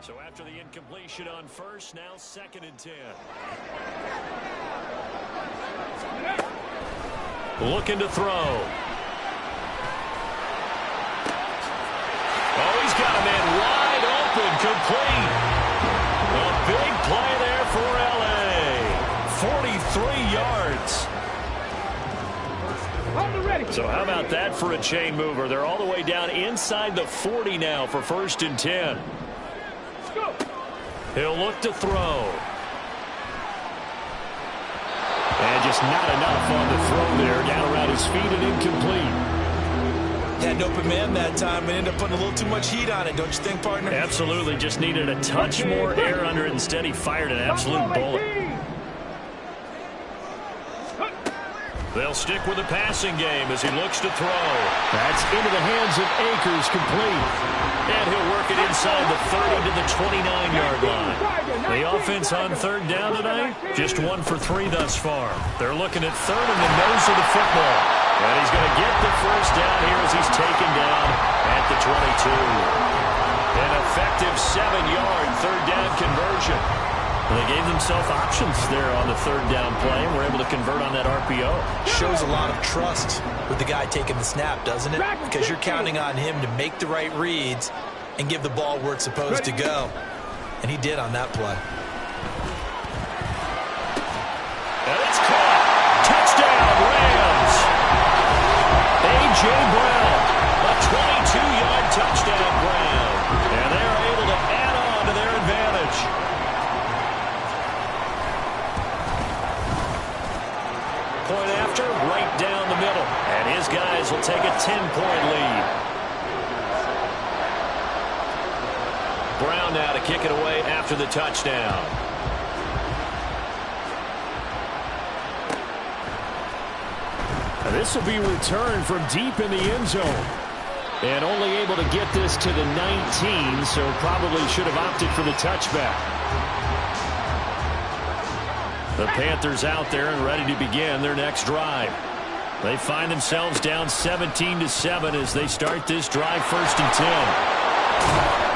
So after the incompletion on first, now 2nd and 10. Looking to throw. Oh, he's got a man wide open, complete. A big play there for L.A. 43 yards. So how about that for a chain mover? They're all the way down inside the 40 now for 1st and 10. He'll look to throw. And just not enough on the throw there. Down around his feet and incomplete. Had an open man that time, but ended up putting a little too much heat on it, don't you think, partner? Absolutely. Just needed a touch more air under it. Instead, he fired an absolute bullet. They'll stick with the passing game as he looks to throw. That's into the hands of Akers, complete. And he'll work it inside the 30 to the 29-yard line. The offense on 3rd down tonight, just 1 for 3 thus far. They're looking at 3rd in the nose of the football. And he's going to get the 1st down here as he's taken down at the 22. An effective 7-yard 3rd down conversion. They gave themselves options there on the 3rd down play and were able to convert on that RPO. Shows a lot of trust with the guy taking the snap, doesn't it? Because you're counting on him to make the right reads and give the ball where it's supposed to go. And he did on that play. And it's caught. Touchdown, Rams. A.J. Brown, a 22-yard touchdown, Brown. And they're able to add on to their advantage. Point after, right down the middle. And his guys will take a 10-point lead. Brown now to kick it away after the touchdown. This will be returned from deep in the end zone. And only able to get this to the 19, so probably should have opted for the touchback. The Panthers out there and ready to begin their next drive. They find themselves down 17-7 as they start this drive 1st and 10.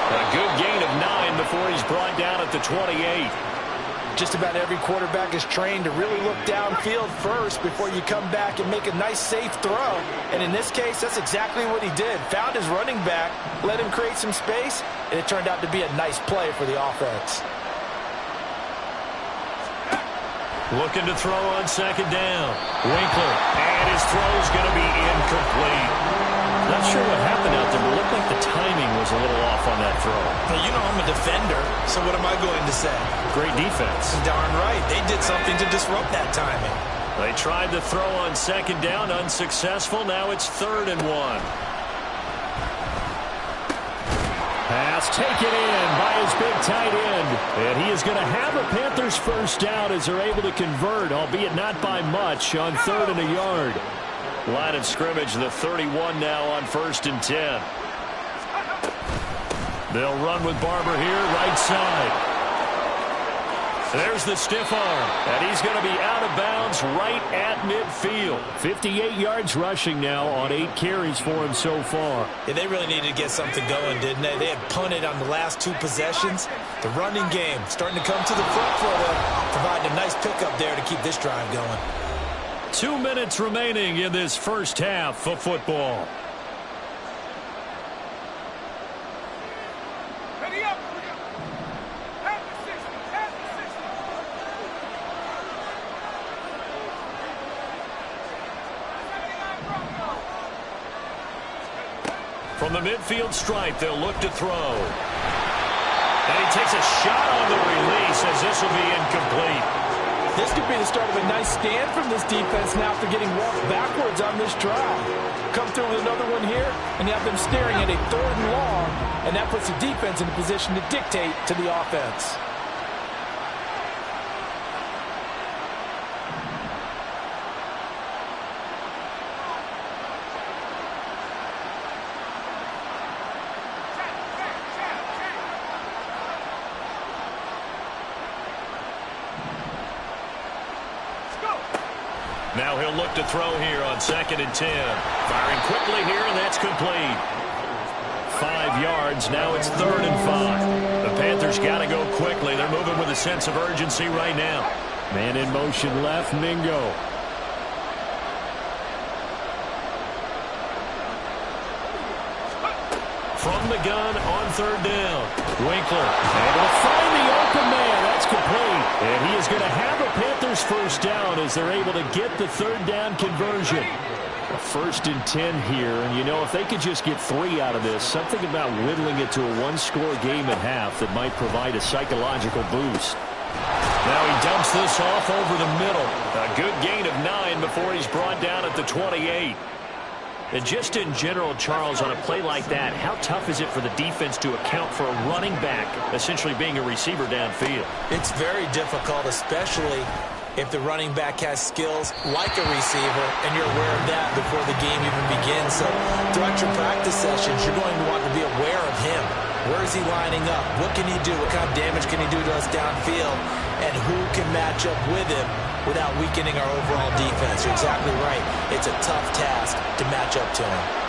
A good gain of 9 before he's brought down at the 28. Just about every quarterback is trained to really look downfield first before you come back and make a nice, safe throw. And in this case, that's exactly what he did. Found his running back, let him create some space, and it turned out to be a nice play for the offense. Looking to throw on 2nd down. Winkler, and his throw's going to be incomplete. Not sure what happened out there, but it looked like the timing was a little off on that throw. Well, you know I'm a defender, so what am I going to say? Great defense. Darn right. They did something to disrupt that timing. They tried to throw on 2nd down, unsuccessful. Now it's 3rd and 1. Pass taken in by his big tight end. And he is going to have a Panthers 1st down as they're able to convert, albeit not by much, on 3rd and a yard. Line of scrimmage, the 31 now on 1st and 10. They'll run with Barber here, right side. There's the stiff arm, and he's going to be out of bounds right at midfield. 58 yards rushing now on 8 carries for him so far. Yeah, they really needed to get something going, didn't they? They had punted on the last 2 possessions. The running game starting to come to the front for them, providing a nice pickup there to keep this drive going. 2 minutes remaining in this 1st half of football. From the midfield stripe, they'll look to throw. And he takes a shot on the release as this will be incomplete. This could be the start of a nice stand from this defense now after getting walked backwards on this drive. Come through with another one here, and you have them staring at a 3rd and long, and that puts the defense in a position to dictate to the offense. Now he'll look to throw here on 2nd and 10. Firing quickly here, and that's complete. 5 yards. Now it's 3rd and 5. The Panthers He's got to go quickly. They're moving with a sense of urgency right now. Man in motion left, Mingo. From the gun on third down. Winkler able to find the open man. That's complete. And he is going to have a Panthers first down as they're able to get the third down conversion. A 1st and 10 here. And, you know, if they could just get 3 out of this, something about whittling it to a one-score game at half that might provide a psychological boost. Now he dumps this off over the middle. A good gain of 9 before he's brought down at the 28. And just in general, Charles, on a play like that, how tough is it for the defense to account for a running back essentially being a receiver downfield? It's very difficult, especially if the running back has skills like a receiver, and you're aware of that before the game even begins. So throughout your practice sessions, you're going to want to be aware of him. Where is he lining up? What can he do? What kind of damage can he do to us downfield? And who can match up with him without weakening our overall defense? You're exactly right. It's a tough task to match up to him.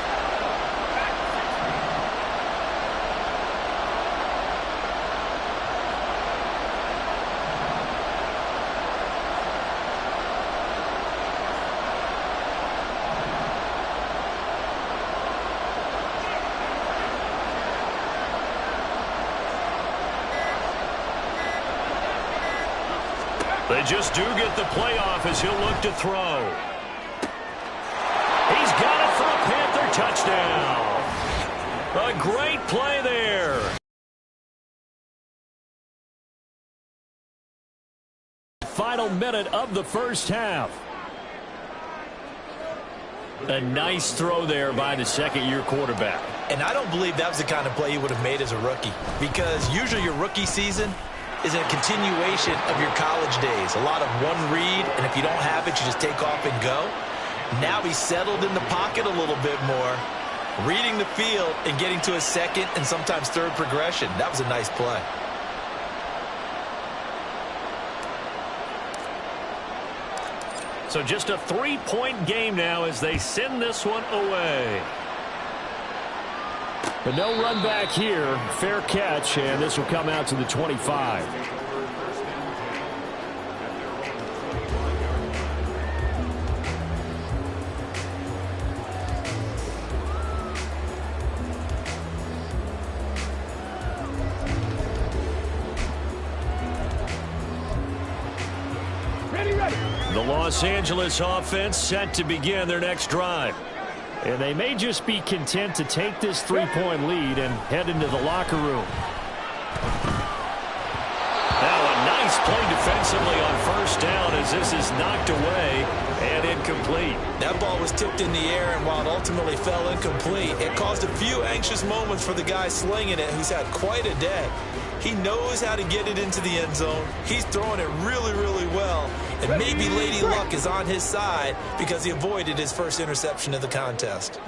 They just do get the playoff as he'll look to throw. He's got it for a Panther touchdown. A great play there. Final minute of the first half. A nice throw there by the second-year quarterback. And I don't believe that was the kind of play he would have made as a rookie, because usually your rookie season is a continuation of your college days. A lot of one read, and if you don't have it, you just take off and go. Now he's settled in the pocket a little bit more, reading the field and getting to a second and sometimes third progression. That was a nice play. So just a 3-point game now as they send this one away. But no run back here. Fair catch, and this will come out to the 25. The Los Angeles offense set to begin their next drive. And they may just be content to take this 3-point lead and head into the locker room. Now a nice play defensively on first down as this is knocked away and incomplete. That ball was tipped in the air, and while it ultimately fell incomplete, it caused a few anxious moments for the guy slinging it, who's had quite a day. He knows how to get it into the end zone. He's throwing it really, really well. And maybe Lady Luck is on his side because he avoided his first interception of the contest.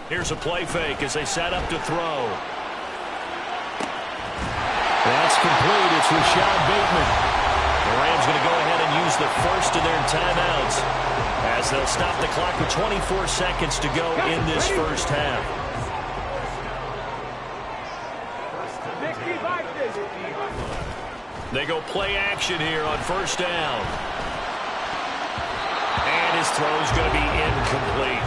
Here's a play fake as they set up to throw. That's complete. It's Rashad Bateman. The Rams going to go ahead and use the first of their timeouts as they'll stop the clock with 24 seconds to go in this first half. They go play action here on first down. And his throw's going to be incomplete.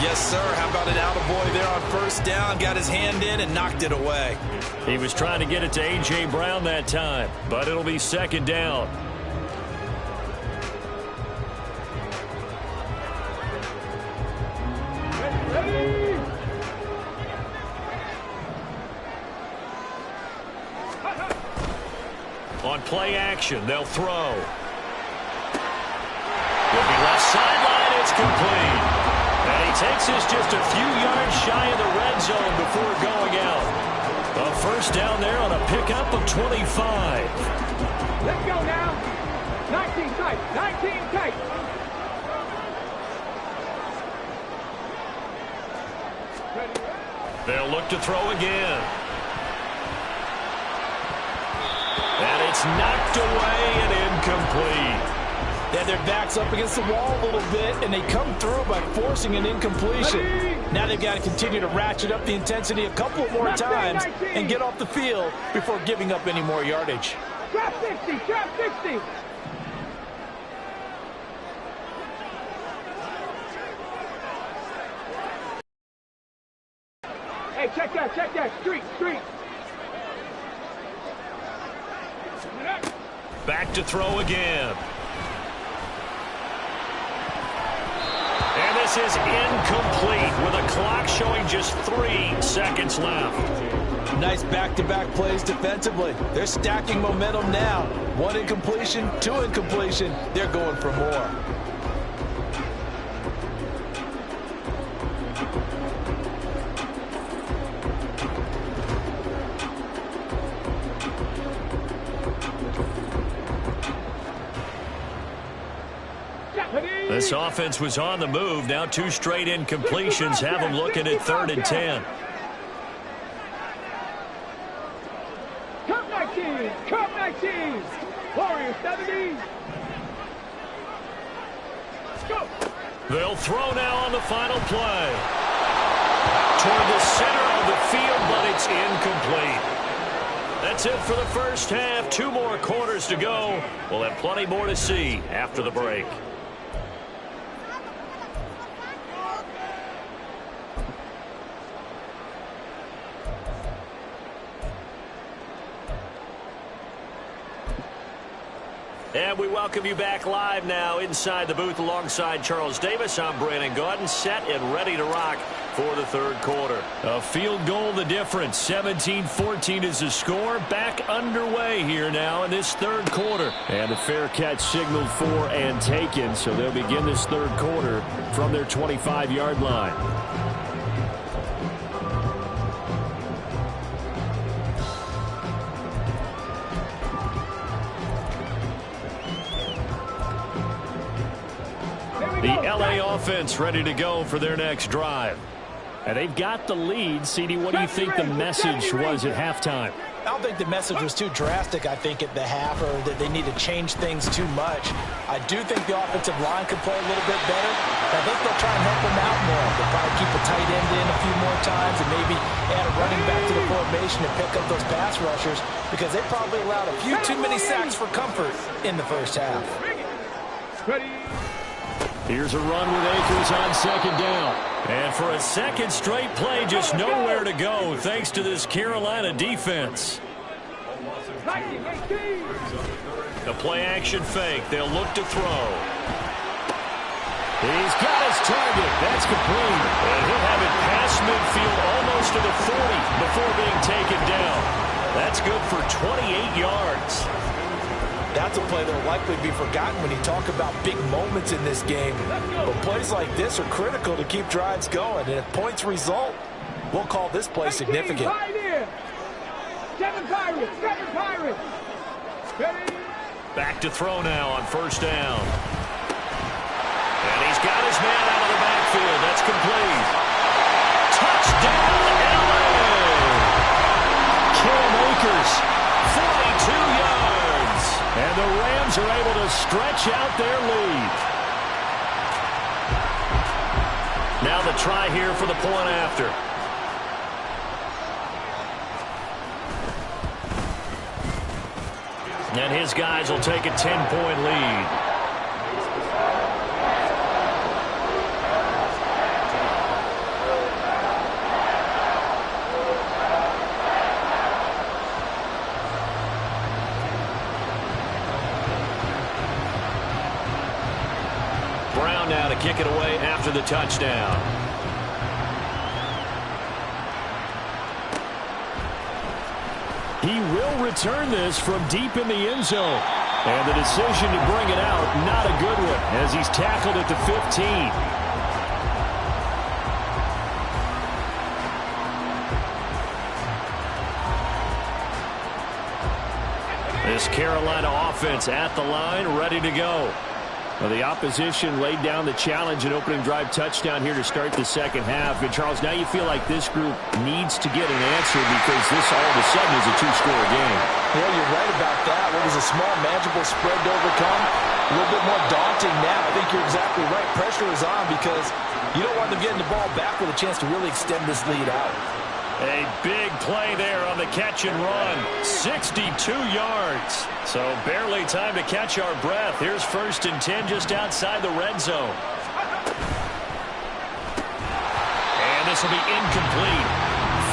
Yes, sir. How about an attaboy there on first down? Got his hand in and knocked it away. He was trying to get it to A.J. Brown that time, but it'll be second down. On play action, they'll throw. Looking left sideline, it's complete. And he takes this just a few yards shy of the red zone before going out. A first down there on a pickup of 25. Let's go now. 19 tight, 19 tight. They'll look to throw again. And it's knocked away and incomplete. They have their backs up against the wall a little bit, and they come through by forcing an incompletion. Now they've got to continue to ratchet up the intensity a couple more times and get off the field before giving up any more yardage. Trap 60, trap 60. Hey, check that, street. Back to throw again. And this is incomplete with a clock showing just 3 seconds left. Nice back-to-back plays defensively. They're stacking momentum now. 1 incompletion, 2 incompletion. They're going for more. This offense was on the move. Now 2 straight incompletions have them looking at 3rd and 10. Come 19. Warriors 70. Go. They'll throw now on the final play. Toward the center of the field, but it's incomplete. That's it for the first half. 2 more quarters to go. We'll have plenty more to see after the break. And we welcome you back live now inside the booth alongside Charles Davis. I'm Brandon Gaudin, set and ready to rock for the 3rd quarter. A field goal the difference. 17-14 is the score. Back underway here now in this 3rd quarter. And a fair catch signaled for and taken, so they'll begin this 3rd quarter from their 25-yard line. The LA offense ready to go for their next drive. And they've got the lead. CD, what do you think the message was at halftime? I don't think the message was too drastic, I think, at the half, or that they need to change things too much. I do think the offensive line could play a little bit better. I think they'll try and help them out more. They'll probably keep a tight end in a few more times and maybe add a running back to the formation and pick up those pass rushers, because they probably allowed a few too many sacks for comfort in the first half. Ready. Here's a run with Akers on 2nd down. And for a second straight play, just nowhere to go thanks to this Carolina defense. The play-action fake. They'll look to throw. He's got his target. That's complete. And he'll have it past midfield almost to the 40 before being taken down. That's good for 28 yards. That's a play that will likely be forgotten when you talk about big moments in this game. But plays like this are critical to keep drives going. And if points result, we'll call this play significant. 7 Pirates. Ready. Back to throw now on 1st down. And he's got his man out of the backfield. That's complete. Touchdown, LA! Cam Akers, 42 yards. and the Rams are able to stretch out their lead. Now the try here for the point after. And his guys will take a 10-point lead. Brown now to kick it away after the touchdown. He will return this from deep in the end zone. And the decision to bring it out, not a good one, as he's tackled at the 15. This Carolina offense at the line, ready to go. Well, the opposition laid down the challenge and opening drive touchdown here to start the second half. And, Charles, now you feel like this group needs to get an answer because this all of a sudden is a two-score game. Yeah, you're right about that. What was a small, manageable spread to overcome, a little bit more daunting now. I think you're exactly right. Pressure is on because you don't want them getting the ball back with a chance to really extend this lead out. A big play there on the catch and run. 62 yards. So barely time to catch our breath. Here's 1st and 10 just outside the red zone. And this will be incomplete.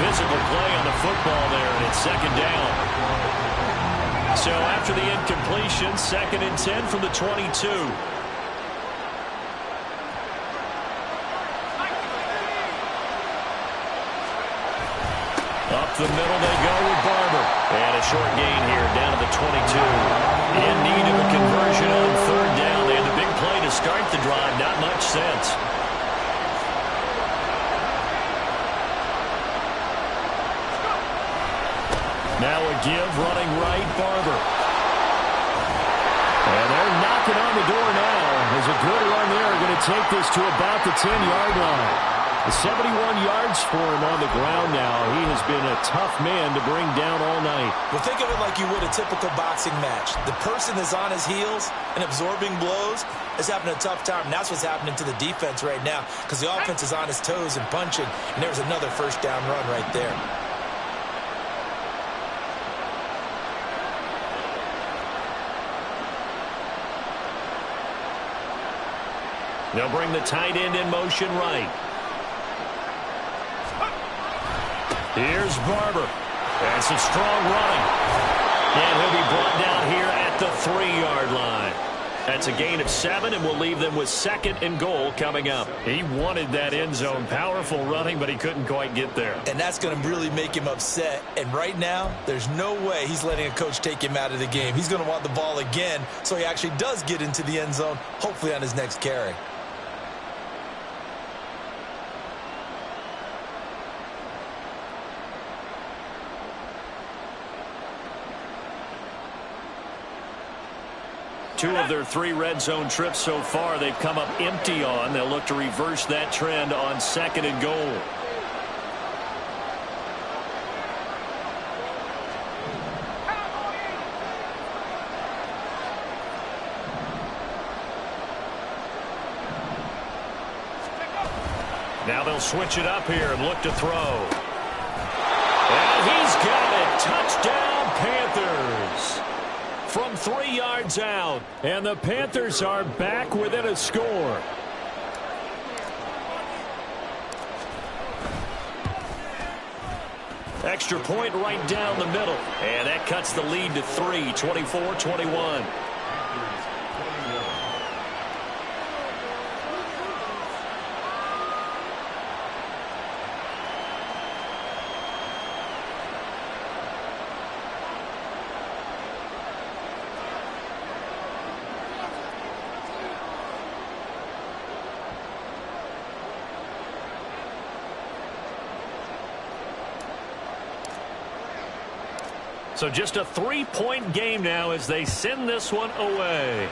Physical play on the football there, and it's 2nd down. So after the incompletion, 2nd and 10 from the 22. Up the middle they go with Barber. And a short gain here down to the 22. In need of a conversion on 3rd down. They had the big play to start the drive. Not much sense. Now a give running right, Barber. And they're knocking on the door now. As a good run there, going to take this to about the 10-yard line. 71 yards for him on the ground now. He has been a tough man to bring down all night. Well, think of it like you would a typical boxing match. The person that's on his heels and absorbing blows is having a tough time. And that's what's happening to the defense right now because the offense is on his toes and punching. And there's another 1st down run right there. They'll bring the tight end in motion right. Here's Barber. And some strong running. And he'll be brought down here at the 3-yard line. That's a gain of 7, and we'll leave them with 2nd and goal coming up. He wanted that end zone. Powerful running, but he couldn't quite get there. And that's going to really make him upset. And right now, there's no way he's letting a coach take him out of the game. He's going to want the ball again, so he actually does get into the end zone, hopefully on his next carry. Two of their 3 red zone trips so far they've come up empty on. They'll look to reverse that trend on 2nd and goal. Now they'll switch it up here and look to throw. And he's got it. Touchdown, Panthers. From 3 yards out, and the Panthers are back within a score. Extra point right down the middle, and that cuts the lead to 3, 24-21. So just a 3-point game now as they send this one away.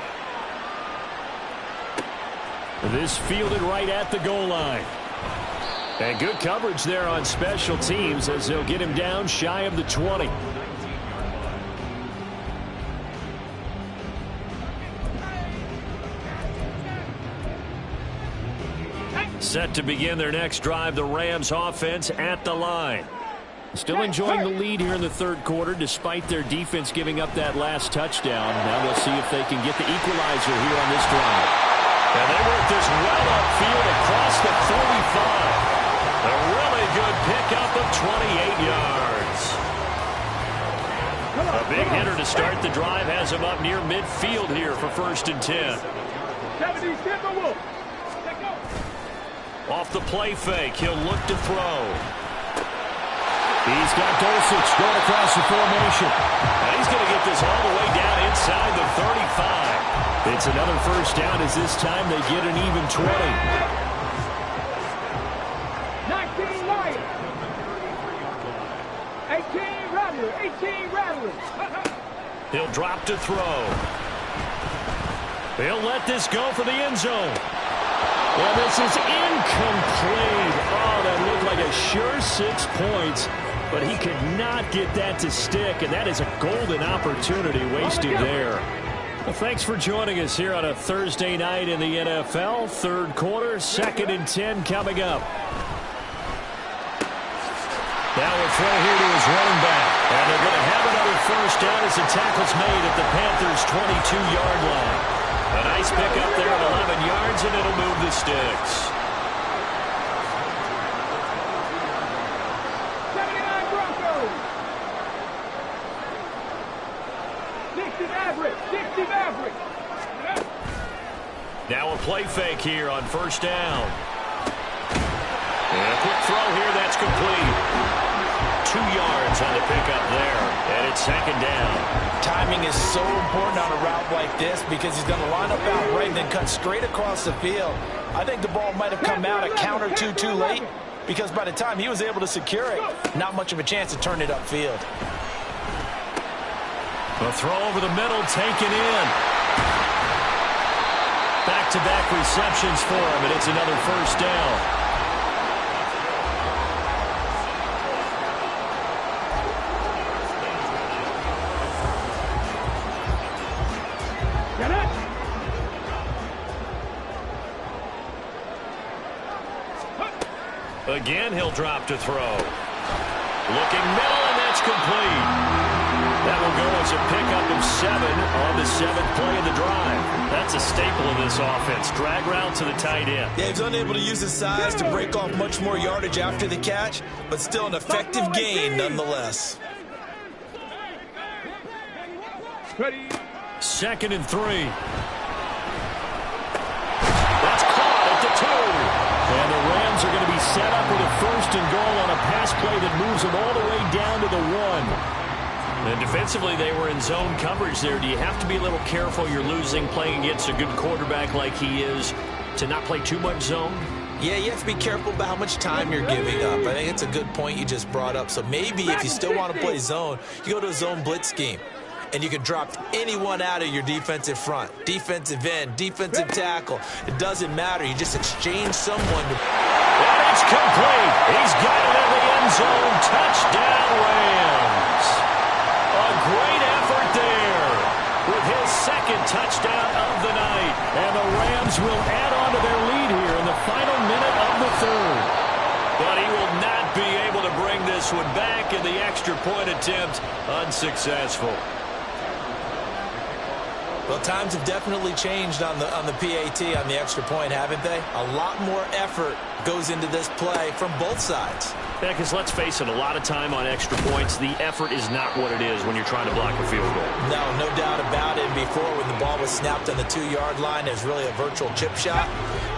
This fielded right at the goal line. And good coverage there on special teams as they'll get him down shy of the 20. Set to begin their next drive, the Rams offense at the line. Still enjoying the lead here in the 3rd quarter despite their defense giving up that last touchdown. Now we'll see if they can get the equalizer here on this drive. And they work this well upfield across the 45. A really good pickup of 28 yards. A big hitter to start the drive has him up near midfield here for 1st and 10. Off the play fake, he'll look to throw. He's got Dulcich going across the formation. And he's going to get this all the way down inside the 35. It's another 1st down as this time they get an even 20. 19 Lions. 18 Rattlers. 18 Rattlers. He'll drop to throw. They'll let this go for the end zone. And this is incomplete. Oh, that looked like a sure 6 points, but he could not get that to stick, and that is a golden opportunity wasted there. Well, thanks for joining us here on a Thursday night in the NFL. Third quarter, 2nd and 10 coming up. Now a throw here to his running back. And they're going to have another first down as the tackle's made at the Panthers' 22-yard line. A nice pickup there at 11 yards, and it'll move the sticks. 79 Broncos. 60 average. 60 average. Now a play fake here on first down. And a quick throw here, that's complete. 2 yards on the pickup there, and it's 2nd down. Timing is so important on a route like this because he's going to line up out right and then cut straight across the field. I think the ball might have come out a count or two too late because by the time he was able to secure it, not much of a chance to turn it upfield. A throw over the middle, taken in. Back-to-back receptions for him, and it's another first down. Again, he'll drop to throw. Looking middle, and that's complete. That will go as a pickup of 7 on the 7th play of the drive. That's a staple of this offense. Drag route to the tight end. Yeah, he's unable to use his size to break off much more yardage after the catch, but still an effective gain nonetheless. 2nd and 3. That's caught at the 2. And the Rams are going to be set up with a 1st and goal on a pass play that moves them all the way down to the 1. And defensively, they were in zone coverage there. Do you have to be a little careful? You're losing, playing against a good quarterback like he is, to not play too much zone? Yeah, you have to be careful about how much time you're giving up. I think it's a good point you just brought up. So maybe if you still want to play zone, you go to a zone blitz scheme. And you can drop anyone out of your defensive front. Defensive end, defensive tackle. It doesn't matter. You just exchange someone. And it's complete. He's got it in the end zone. Touchdown, Rams. A great effort there with his 2nd touchdown of the night. And the Rams will add on to their lead here in the final minute of the 3rd. But he will not be able to bring this one back, and the extra point attempt unsuccessful. Well, times have definitely changed on the PAT, on the extra point, haven't they? A lot more effort goes into this play from both sides. Yeah, because let's face it, a lot of time on extra points, the effort is not what it is when you're trying to block a field goal. No doubt about it. Before, when the ball was snapped on the 2-yard line, it was really a virtual chip shot.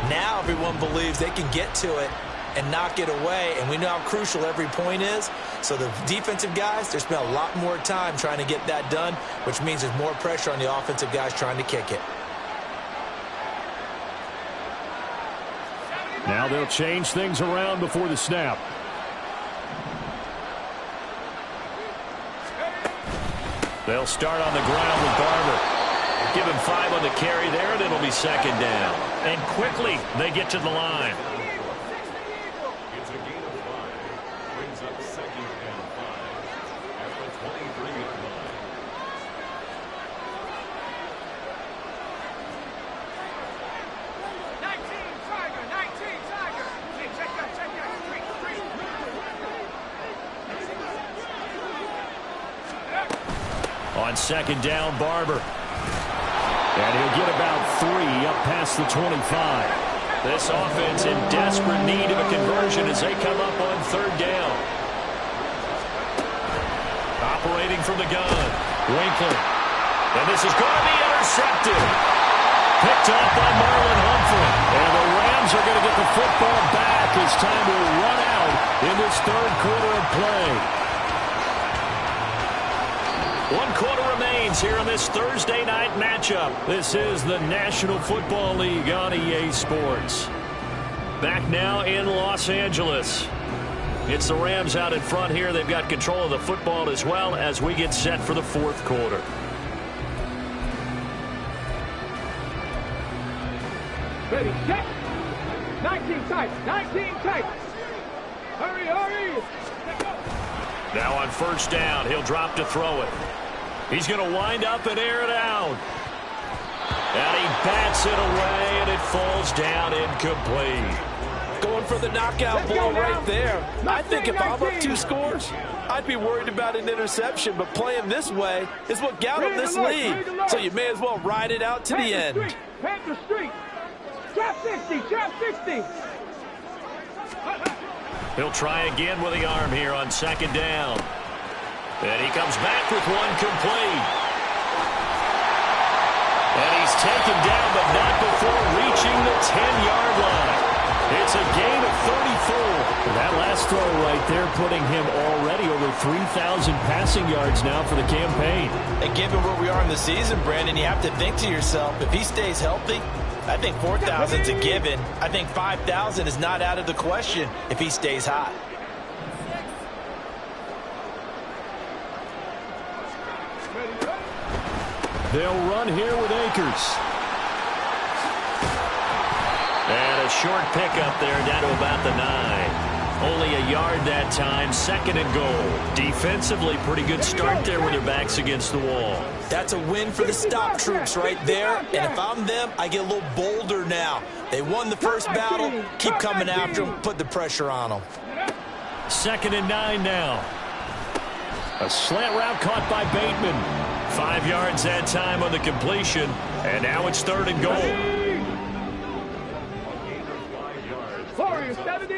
Now everyone believes they can get to it and knock it away, and we know how crucial every point is. So the defensive guys, they spend a lot more time trying to get that done, which means there's more pressure on the offensive guys trying to kick it. Now they'll change things around before the snap. They'll start on the ground with Barber. Give him 5 on the carry there, and it'll be 2nd down. And quickly, they get to the line. On 2nd down, Barber. And he'll get about 3 up past the 25. This offense in desperate need of a conversion as they come up on 3rd down. Operating from the gun, Winkler. And this is going to be intercepted. Picked up by Marlon Humphrey. And the Rams are going to get the football back as time will run out in this 3rd quarter of play. 1 quarter remains here in this Thursday night matchup. This is the National Football League on EA Sports. Back now in Los Angeles. It's the Rams out in front here. They've got control of the football as well as we get set for the 4th quarter. Ready, set. 19 tight. 19 tight. Hurry, hurry. Now on first down, he'll drop to throw it. He's going to wind up and air it out. And he bats it away, and it falls down incomplete. Going for the knockout blow right there. I think if I'm up 2 scores, I'd be worried about an interception, but playing this way is what got him this lead. So you may as well ride it out to the end. Panther Street. Trap 60, trap 60. He'll try again with the arm here on second down. And he comes back with one complete. And he's taken down, but not before reaching the 10-yard line. It's a gain of 34. That last throw right there putting him already over 3,000 passing yards now for the campaign. And given where we are in the season, Brandon, you have to think to yourself, if he stays healthy, I think 4,000's a given. I think 5,000 is not out of the question if he stays hot. They'll run here with Akers. And a short pickup there down to about the 9. Only a yard that time, second and goal. Defensively, pretty good start there with their backs against the wall. That's a win for the stop troops right there. And if I'm them, I get a little bolder now. They won the first battle. Keep coming after them. Put the pressure on them. Second and 9 now. A slant route caught by Bateman. 5 yards that time on the completion. And now it's third and goal. Warriors 70.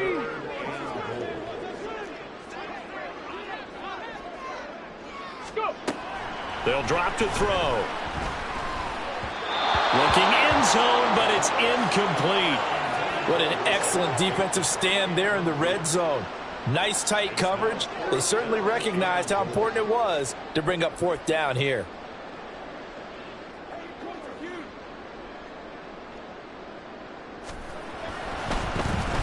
Go. They'll drop to throw. Looking end zone, but it's incomplete. What an excellent defensive stand there in the red zone. Nice tight coverage. They certainly recognized how important it was to bring up fourth down here.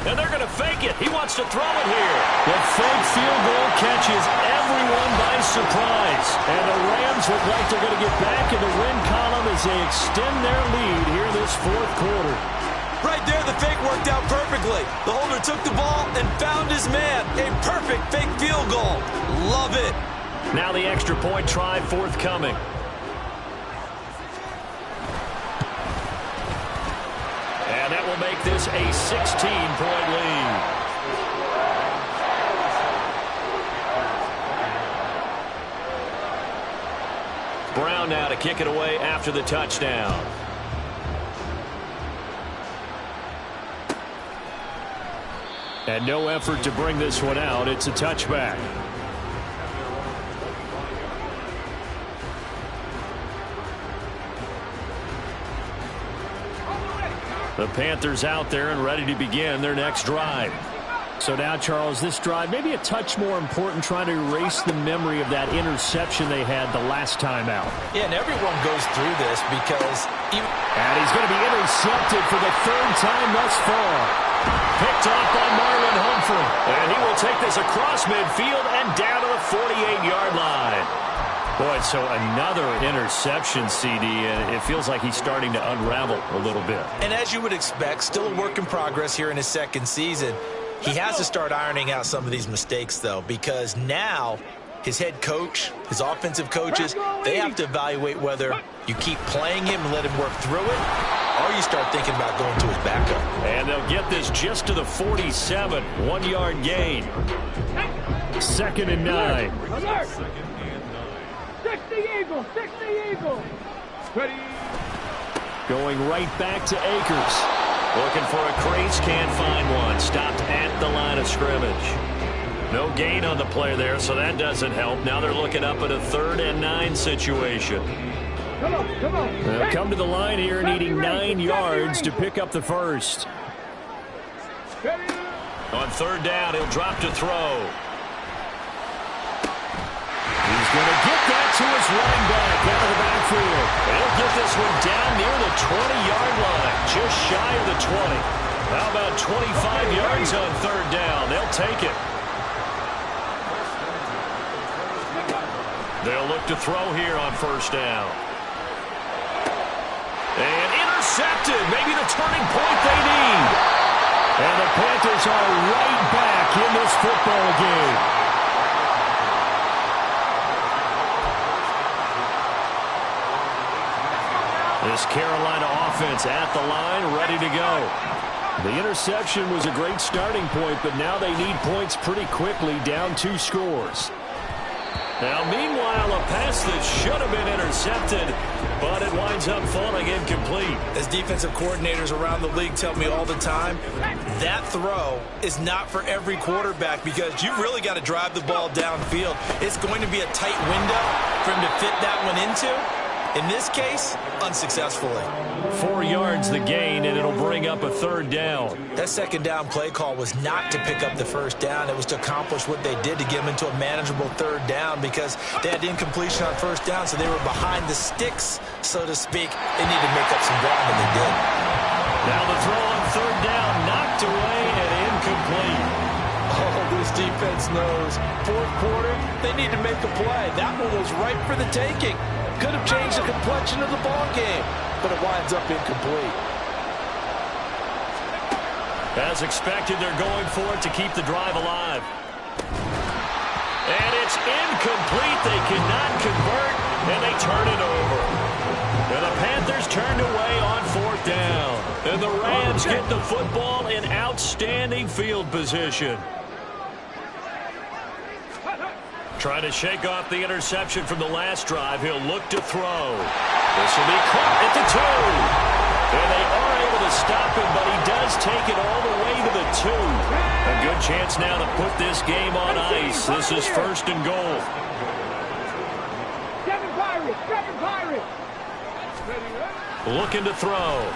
And they're going to fake it. He wants to throw it here. The fake field goal catches everyone by surprise. And the Rams look like they're going to get back in the win column as they extend their lead here this fourth quarter. Right there, the fake worked out perfectly. The holder took the ball and found his man. A perfect fake field goal. Love it. Now the extra point try forthcoming. And that will make this a 16-point lead. Brown now to kick it away after the touchdown. And no effort to bring this one out. It's a touchback. The Panthers out there and ready to begin their next drive. So now, Charles, this drive maybe a touch more important, trying to erase the memory of that interception they had the last time out. Yeah, and everyone goes through this because... And he's going to be intercepted for the third time thus far. Picked off by Marlon Humphrey. And he will take this across midfield and down to the 48-yard line. Boy, so another interception, CD, and it feels like he's starting to unravel a little bit. And as you would expect, still a work in progress here in his second season. He has to start ironing out some of these mistakes, though, because now his head coach, his offensive coaches, they have to evaluate whether you keep playing him and let him work through it, or you start thinking about going to his backup. And they'll get this just to the 47, 1-yard gain. Second and 9. Alert. 60 Eagles, 60 Eagles. Ready. Going right back to Akers. Looking for a crease, can't find one. Stopped at the line of scrimmage. No gain on the play there, so that doesn't help. Now they're looking up at a 3rd and 9 situation. Come on, come on. They'll come to the line here needing 9 yards to pick up the first. On 3rd down, he'll drop to throw. He's going to get that to his running back out of the backfield. He'll get this one down near the 20-yard line, just shy of the 20. How about 25 yards on 3rd down? They'll take it. They'll look to throw here on 1st down. And intercepted. Maybe the turning point they need. And the Panthers are right back in this football game. This Carolina offense at the line, ready to go. The interception was a great starting point, but now they need points pretty quickly, down 2 scores. Now, meanwhile, a pass that should have been intercepted, but it winds up falling incomplete. As defensive coordinators around the league tell me all the time, that throw is not for every quarterback because you've really got to drive the ball downfield. It's going to be a tight window for him to fit that one into. In this case, unsuccessfully. 4 yards the gain, and it'll bring up a 3rd down. That 2nd down play call was not to pick up the 1st down. It was to accomplish what they did to get them into a manageable 3rd down because they had incompletion on 1st down, so they were behind the sticks, so to speak. They needed to make up some ground, and they did. Now the throw on 3rd down, knocked away and incomplete. Oh, this defense knows. 4th quarter, they need to make a play. That one was ripe for the taking. Could have changed the complexion of the ball game, but it winds up incomplete. As expected, they're going for it to keep the drive alive. And it's incomplete. They cannot convert, and they turn it over. And the Panthers turned away on 4th down. And the Rams get the football in outstanding field position. Trying to shake off the interception from the last drive. He'll look to throw. This will be caught at the 2. And they are able to stop him, but he does take it all the way to the 2. A good chance now to put this game on ice. This is 1st and goal. 7 Pirates! 7 Pirates! Looking to throw.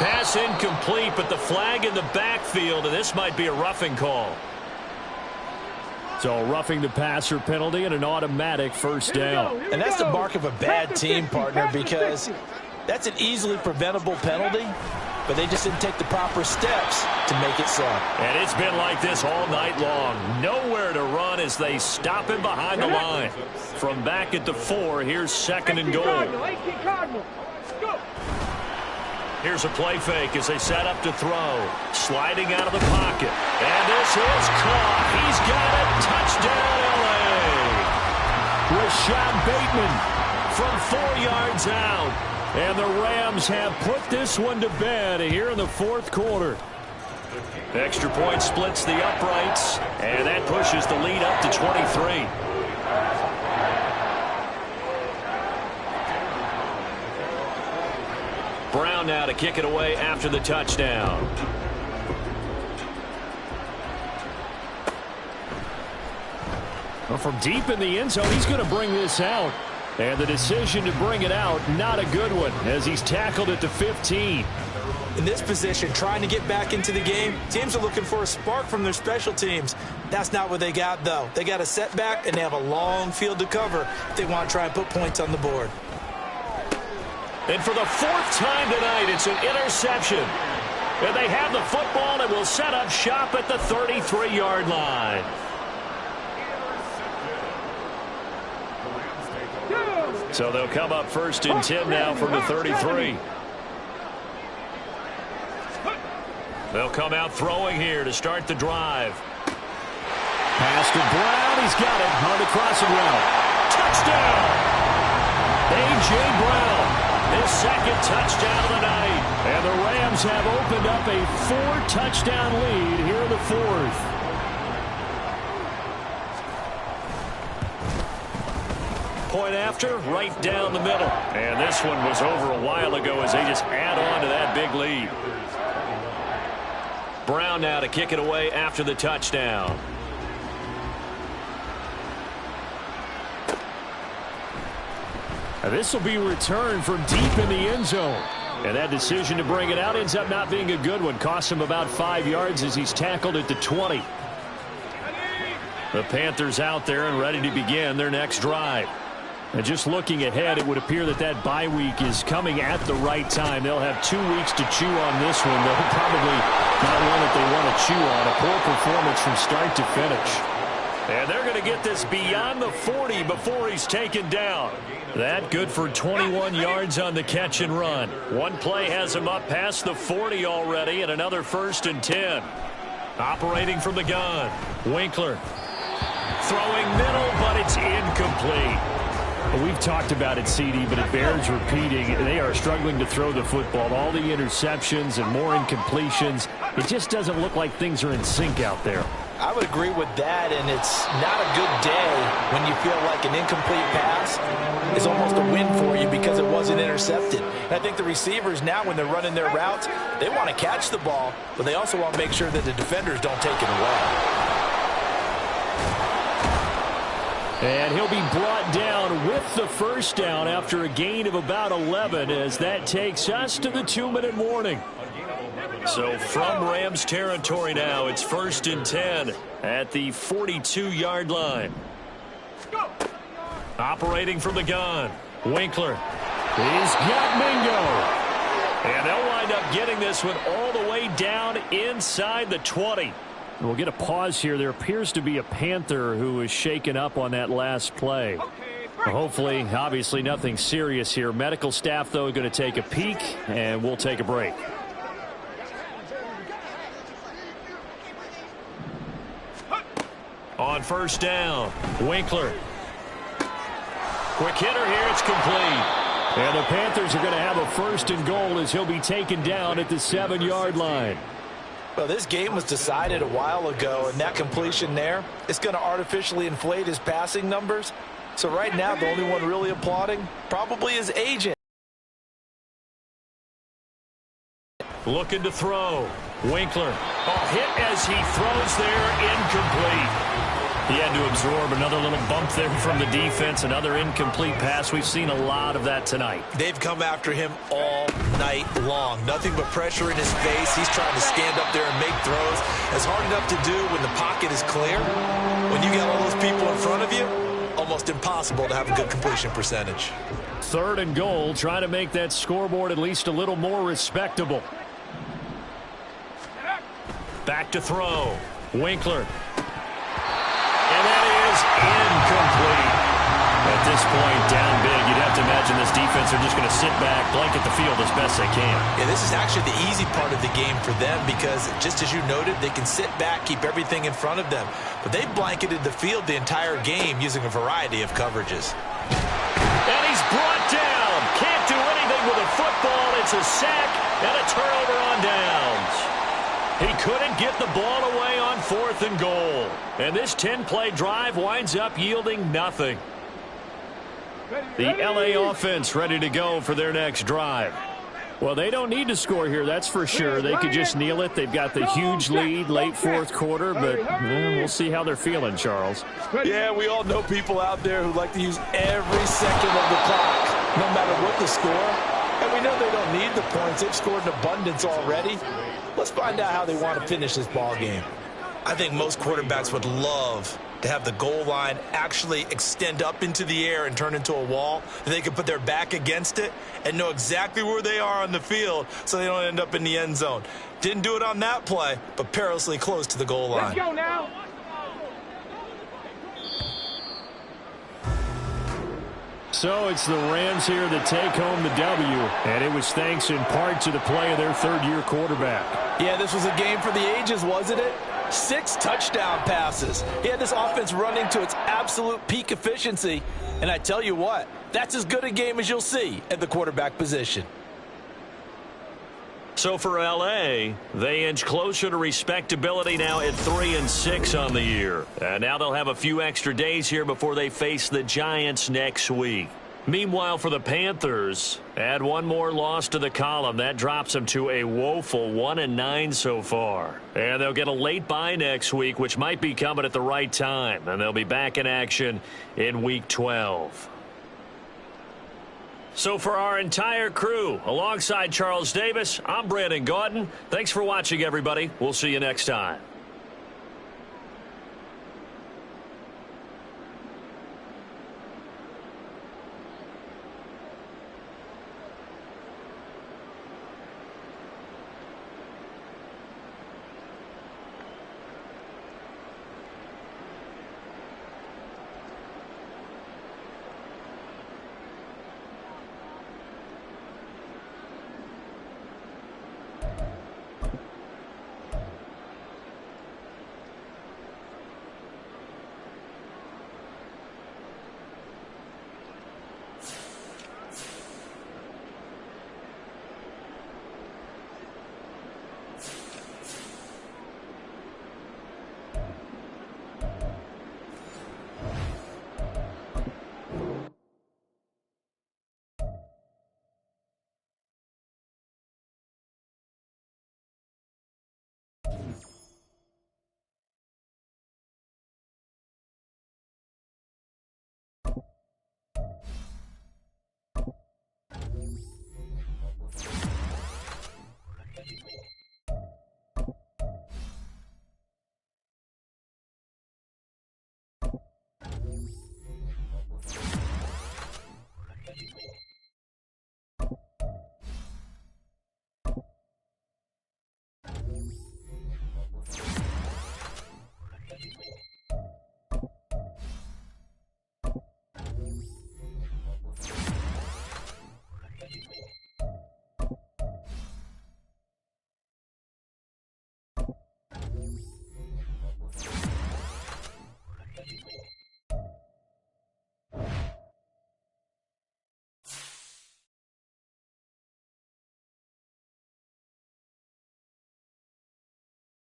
Pass incomplete, but the flag in the backfield, and this might be a roughing call. So roughing the passer penalty and an automatic 1st down. And that's the mark of a bad team, partner, because that's an easily preventable penalty, but they just didn't take the proper steps to make it so. And it's been like this all night long. Nowhere to run as they stop him behind the line. From back at the 4, here's 2nd and goal. 18 Cardinal. Go. Here's a play fake as they set up to throw. Sliding out of the pocket. And this is caught. He's got it. Touchdown, L.A. Rashad Bateman from 4 yards out. And the Rams have put this one to bed here in the 4th quarter. Extra point splits the uprights. And that pushes the lead up to 23. Brown now to kick it away after the touchdown. Well, from deep in the end zone, he's going to bring this out. And the decision to bring it out, not a good one, as he's tackled at the 15. In this position, trying to get back into the game, teams are looking for a spark from their special teams. That's not what they got, though. They got a setback, and they have a long field to cover if they want to try and put points on the board. And for the 4th time tonight, it's an interception. And they have the football and will set up shop at the 33-yard line. So they'll come up 1st and 10 now from the 33. They'll come out throwing here to start the drive. Pass to Brown. He's got it on the crossing route. Touchdown! A.J. Brown, his 2nd touchdown of the night. And the Rams have opened up a 4-touchdown lead here in the 4th. Point after, right down the middle. And this one was over a while ago as they just add on to that big lead. Brown now to kick it away after the touchdown. This will be returned from deep in the end zone. And that decision to bring it out ends up not being a good one. Costs him about 5 yards as he's tackled at the 20. The Panthers out there and ready to begin their next drive. And just looking ahead, it would appear that that bye week is coming at the right time. They'll have 2 weeks to chew on this one. They'll probably not one that they want to chew on. A poor performance from start to finish. And they're going to get this beyond the 40 before he's taken down. That good for 21 yards on the catch and run. One play has him up past the 40 already, and another 1st and 10. Operating from the gun, Winkler. Throwing middle, but it's incomplete. We've talked about it, CD, but it bears repeating. They are struggling to throw the football. All the interceptions and more incompletions. It just doesn't look like things are in sync out there. I would agree with that, and it's not a good day when you feel like an incomplete pass is almost a win for you because it wasn't intercepted. And I think the receivers now, when they're running their routes, they want to catch the ball, but they also want to make sure that the defenders don't take it away. And he'll be brought down with the first down after a gain of about 11 as that takes us to the 2-minute warning. So from Rams territory now, it's 1st and 10 at the 42-yard line. Operating from the gun, Winkler. He's got Mingo. And they'll wind up getting this one all the way down inside the 20. We'll get a pause here. There appears to be a Panther who was shaken up on that last play. Hopefully, obviously, nothing serious here. Medical staff, though, going to take a peek, and we'll take a break. On 1st down, Winkler. Quick hitter here, it's complete. And the Panthers are going to have a 1st and goal as he'll be taken down at the 7-yard line. Well, this game was decided a while ago, and that completion there, it's going to artificially inflate his passing numbers. So right now, the only one really applauding probably his agent. Looking to throw. Winkler. Hit as he throws there, incomplete. He had to absorb another little bump there from the defense, another incomplete pass. We've seen a lot of that tonight. They've come after him all night long. Nothing but pressure in his face. He's trying to stand up there and make throws. It's hard enough to do when the pocket is clear. When you got all those people in front of you, almost impossible to have a good completion percentage. 3rd and goal, trying to make that scoreboard at least a little more respectable. Back to throw. Winkler. And that is incomplete. At this point, down big, you'd have to imagine this defense are just going to sit back, blanket the field as best they can. Yeah, this is actually the easy part of the game for them because, just as you noted, they can sit back, keep everything in front of them. But they blanketed the field the entire game using a variety of coverages. And he's brought down. Can't do anything with a football. It's a sack and a turnover on downs. He couldn't get the ball away on 4th and goal. And this 10-play drive winds up yielding nothing. The LA offense ready to go for their next drive. Well, they don't need to score here, that's for sure. They could just kneel it. They've got the huge lead late 4th quarter, but we'll see how they're feeling, Charles. Yeah, we all know people out there who like to use every second of the clock, no matter what the score. And we know they don't need the points. They've scored in abundance already. Let's find out how they want to finish this ball game. I think most quarterbacks would love to have the goal line actually extend up into the air and turn into a wall. They can put their back against it and know exactly where they are on the field so they don't end up in the end zone. Didn't do it on that play, but perilously close to the goal line. Let's go now. So it's the Rams here that take home the W, and it was thanks in part to the play of their 3rd-year quarterback. Yeah, this was a game for the ages, wasn't it? 6 touchdown passes. He had this offense running to its absolute peak efficiency. And I tell you what, that's as good a game as you'll see at the quarterback position. So for LA, they inch closer to respectability now at 3-6 on the year. And now they'll have a few extra days here before they face the Giants next week. Meanwhile, for the Panthers, add one more loss to the column. That drops them to a woeful 1-9 so far. And they'll get a late bye next week, which might be coming at the right time. And they'll be back in action in Week 12. So for our entire crew, alongside Charles Davis, I'm Brandon Gaudin. Thanks for watching, everybody. We'll see you next time.